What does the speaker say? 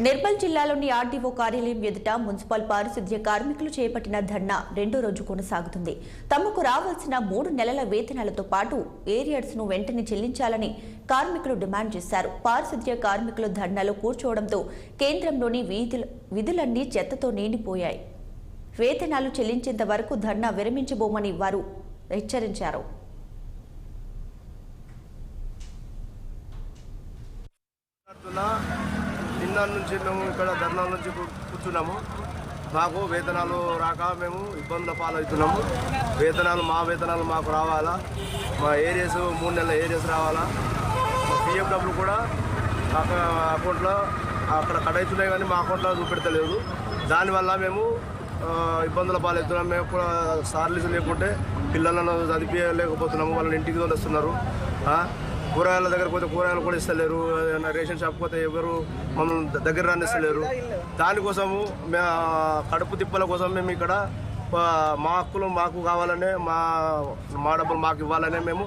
నిర్మల్ జిల్లాలోని ఆర్డీఓ కార్యాలయం ఎదుట మున్సిపల్ పారిశుద్ధ్య కార్మికులు చేపట్టిన ధర్నా రెండో రోజు కొనసాగుతుంది. తమకు రావాల్సిన 3 నెలల వేతనాలతో పాటు ఏరియర్స్ ను వెంటనే చెల్లించాలని కార్మికులు డిమాండ్ చేశారు. పారిశుద్ధ్య కార్మికులు ధర్నాలో కూర్చోవడంతో కేంద్రంలోని విధులన్నీ చెత్తతో నిండిపోయాయి. వేతనాలు చెల్లించేంత వరకు ధర్నా విరమించబోమని వారు హెచ్చరించారు. నిన్న నుంచి మేము ఇక్కడ ధర్నా నుంచి కూర్చున్నాము. మాకు వేతనాలు రాక మేము ఇబ్బందుల పాలవుతున్నాము. మా వేతనాలు మాకు రావాలా, మా ఏరియాస్ 3 నెలల ఏరియాస్ రావాలా, మా పిఎఫ్ డబ్బులు కూడా అకౌంట్లో అక్కడ కట్ అవుతున్నాయి కానీ మా అకౌంట్లో చూపెడతలేదు. దానివల్ల మేము ఇబ్బందుల పాలవుతున్నాం. మేము కూడా సార్లీస్ లేకుంటే పిల్లలను చదివించలేకపోతున్నాము. వాళ్ళని ఇంటికి వస్తున్నారు. కూరగాయల దగ్గర పోతే కూరగాయలు కూడా ఇస్తలేరు. రేషన్ షాప్ పోతే ఎవరు మమ్మల్ని దగ్గర రానిస్తలేరు. దానికోసము కడుపు తిప్పల కోసం మేము ఇక్కడ మా హక్కులు మాకు కావాలనే, మా డబ్బులు మాకు ఇవ్వాలనే మేము